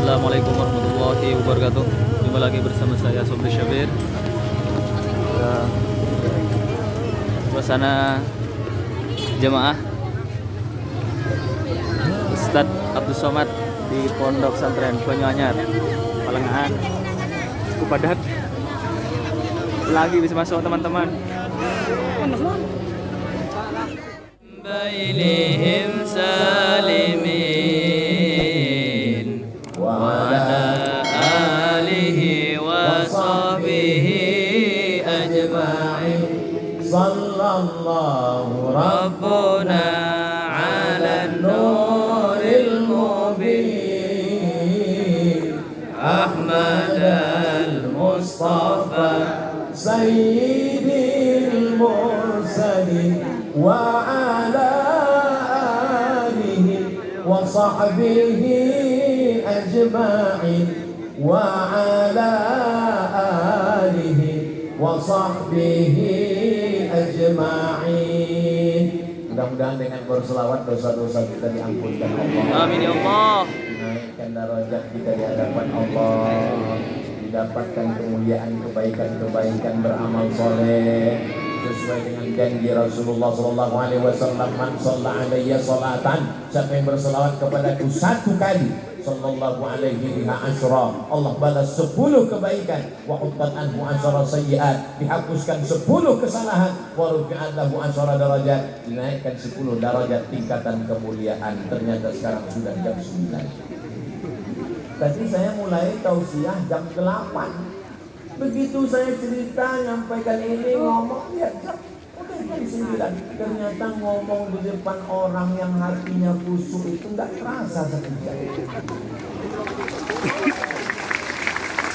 Assalamualaikum warahmatullahi wabarakatuh. Jumpa lagi bersama saya Sobri Syabir. Suasana jemaah Ustadz Abdul Somad di Pondok Pesantren Banyuanyar, Palengahan. Cukup padat. Lagi bisa masuk teman-teman. Bailihim salimin wa ala alihi wa sahbihi ajma'in. Sallallahu Rabbuna ala nuril mubin Ahmad al-Mustafa Sayyidil Mursalin wa ala alihi wa sahbihi ajma'in wa ala alihi wa sahbihi ajma'in. Mudah-mudahan dengan berselawat dosa-dosa kita diampunkan Allah. Amin ya Allah. Dinaikkan derajat kita di hadapan Allah, didapatkan kemuliaan, kebaikan-kebaikan, beramal soleh sesuai dengan janji Rasulullah SAW. Man shalla alayya salatan, siapa yang berselawat kepadaku satu kali, sallallahu alaihi biha asyra, Allah balas 10 kebaikan, wa huttat anhu asyra sayyiat, dihapuskan 10 kesalahan, wa rufi'at lahu asyra darajat, dinaikkan 10 derajat tingkatan kemuliaan. Ternyata sekarang sudah jam 9. Tadi saya mulai tausiah jam 8. Begitu saya cerita, nyampaikan ini, ngomong, ya udah jam 9. Ternyata ngomong di depan orang yang hatinya khusyuk itu nggak terasa sekejap.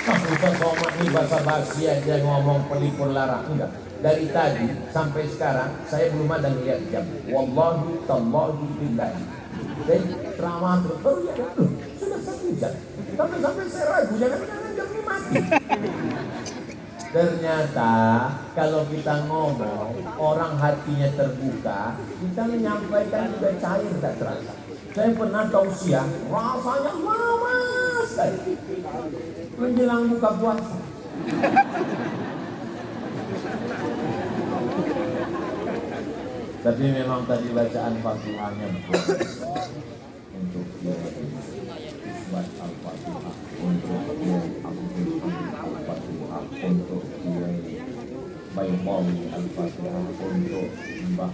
Ustaz Somad ini basa-basi aja ngomong pelipur lara. Enggak. Dari tadi sampai sekarang saya belum ada ngeliat jam. Wallahi tallahi billahi. Dan ceramah terus baru ya sudah 1 jam. Sampai saya ragu, jangan-jangan jam ini mati. Ternyata kalau kita ngomong, orang hatinya terbuka, kita menyampaikan juga cair, tak terasa. Saya pernah tausiah, rasanya lama sekali menjelang buka puasa. Tapi memang tadi bacaan Fatihahnya untuk isbat Al-Fatihah, untuk Al-Fatihah, untuk Baymawi Al-Fatihah, untuk Mbah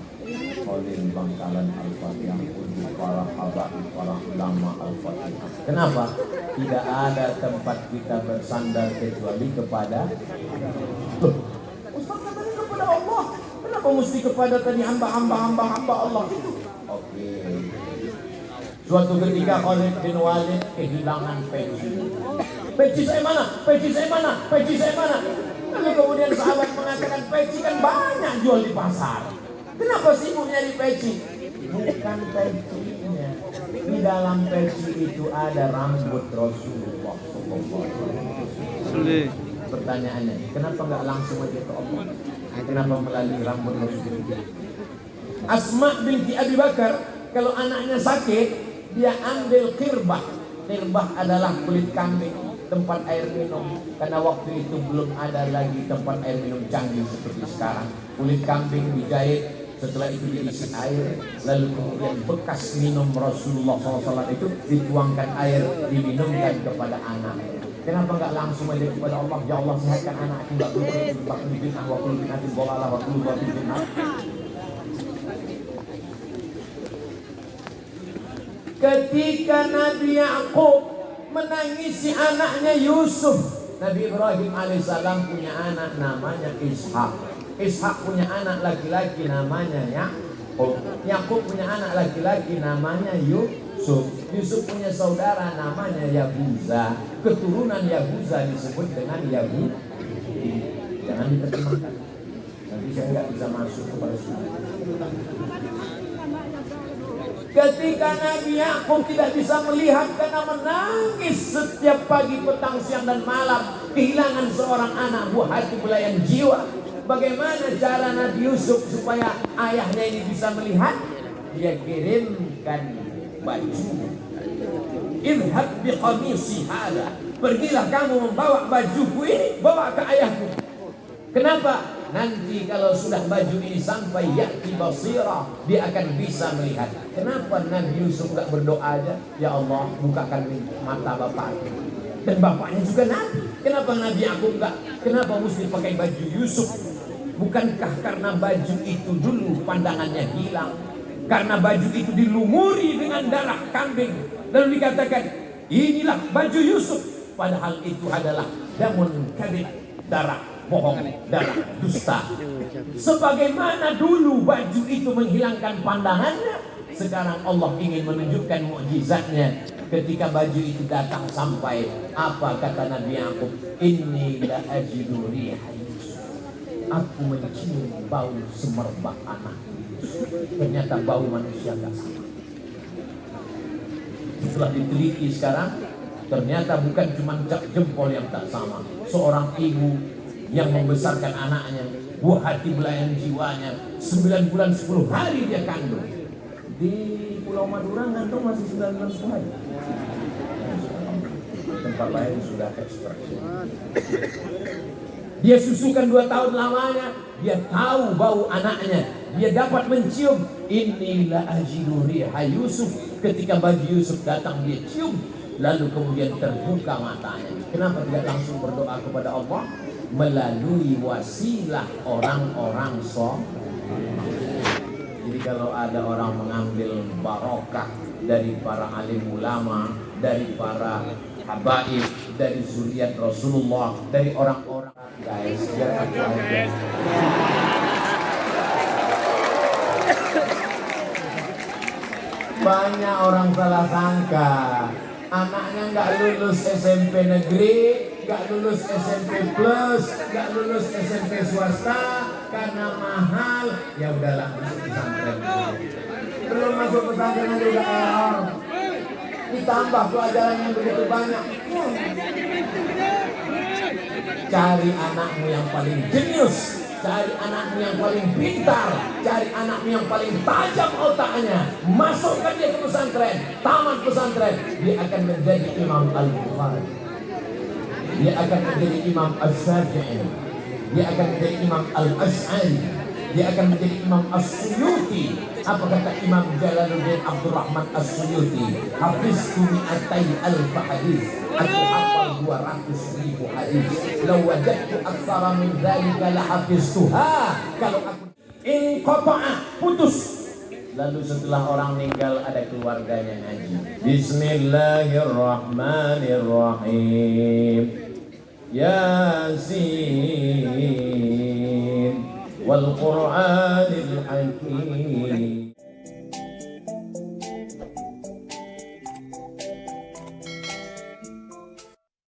Khalil Bangkalan Al-Fatihah, untuk para habaib, para ulama Al-Fatihah. Kenapa? Tidak ada tempat kita bersandar kecuali kepada Ustaz katanya kepada Allah. Kenapa mesti kepada tadi hamba Allah itu? Oke. Suatu ketika Khalid bin Walid kehilangan peci. Peci saya mana? Peci saya mana? Peci saya mana? Lalu kemudian sahabat mengatakan, peci kan banyak jual di pasar. Kenapa sibuk nyari peci? Bukan pecinya. Di dalam peci itu ada rambut Rasulullah SAW. Pertanyaannya, kenapa nggak langsung aja ke Allah? Kenapa melalui rambut Rasulullah? Asma binti Abi Bakar, kalau anaknya sakit, dia ambil kirbah. Kirbah adalah kulit kambing, tempat air minum. Karena waktu itu belum ada lagi tempat air minum canggih seperti sekarang. Kulit kambing dijahit, setelah itu diisi air, lalu kemudian bekas minum Rasulullah SAW itu dituangkan air, diminumkan kepada anak. Kenapa nggak langsung aja kepada Allah? Ya Allah, sehatkan anakku, nggak perlu bid'ah, wa kullu bid'atin dhalalah, wa kullu dhalalah bid'ah. Ketika Nabi Ya'qub menangisi anaknya Yusuf, Nabi Ibrahim alaihissalam punya anak namanya Ishak. Ishak punya anak laki-laki namanya Ya'qub. Ya'qub punya anak laki-laki namanya Yusuf. Yusuf punya saudara namanya Yahuza. Keturunan Yahuza disebut dengan Yahudi. Jangan diterjemahkan. Nanti saya nggak bisa masuk kepada sini. Ketika Nabi Ya'qub tidak bisa melihat karena menangis setiap pagi, petang, siang dan malam, kehilangan seorang anak, buah hati belayan jiwa. Bagaimana cara Nabi Yusuf supaya ayahnya ini bisa melihat? Dia kirimkan baju idhhab biqamisi hada, pergilah kamu membawa bajuku ini, bawa ke ayahku. Kenapa? Nanti kalau sudah baju ini sampai ya'ti basira, dia akan bisa melihat. Kenapa Nabi Yusuf gak berdoa aja? Ya Allah, bukakan mata bapakku. Dan bapaknya juga Nabi. Kenapa Nabi Yakub enggak? Kenapa mesti pakai baju Yusuf? Bukankah karena baju itu dulu pandangannya hilang? Karena baju itu dilumuri dengan darah kambing. Lalu dikatakan, inilah baju Yusuf. Padahal itu adalah damun kadhib, darah bohong, darah dusta. Sebagaimana dulu baju itu menghilangkan pandangannya, sekarang Allah ingin menunjukkan mukjizatnya. Ketika baju itu datang sampai, apa kata Nabi Yakub? Inni la ajidu riha Yusuf. Aku mencium bau semerbak anak Yusuf. Ternyata bau manusia gak sama. Setelah diteliti sekarang, ternyata bukan cuma cap jempol yang tak sama. Seorang ibu yang membesarkan anaknya, buah hati belayan jiwanya, 9 bulan 10 hari dia kandung. Di Pulau Madura ngantung masih 9 bulan 10 hari. Tempat lain sudah ekspresi. Dia susukan 2 tahun lamanya, dia tahu bau anaknya, dia dapat mencium. Inilah ajidu riha Yusuf. Ketika baju Yusuf datang, dia cium, lalu kemudian terbuka matanya. Kenapa tidak langsung berdoa kepada Allah? Melalui wasilah orang-orang soleh. Jadi kalau ada orang mengambil barokah dari para alim ulama, dari para habaib, dari zuriat Rasulullah, dari orang-orang, guys, biar aku aja. Banyak orang salah sangka, anaknya nggak lulus SMP negeri, nggak lulus SMP plus, nggak lulus SMP swasta karena mahal. Ya udahlah, masuk pesantren. Belum masuk pesantren aja udah error. Ditambah pelajaran yang begitu banyak. Cari anakmu yang paling jenius, cari anakmu yang paling pintar, cari anakmu yang paling tajam otaknya, masukkan dia ke pesantren, tamat pesantren, dia akan menjadi Imam Al-Bukhari, dia akan menjadi Imam Al-Syafi'i, dia akan menjadi Imam Al-Ash'ari, dia akan menjadi Imam As-Suyuti. Apa kata Imam Jalaluddin Abdurrahman As-Suyuti? Hafiztu mi'atai alfa hadis, aku hafal 200.000 hadis. Lau wajadtu aktsara min dzalika la hafiztuha. Kalau aku inqata'a, putus. Lalu setelah orang meninggal ada keluarganya ngaji. Bismillahirrahmanirrahim. Yasin wal Qur'anil Hakim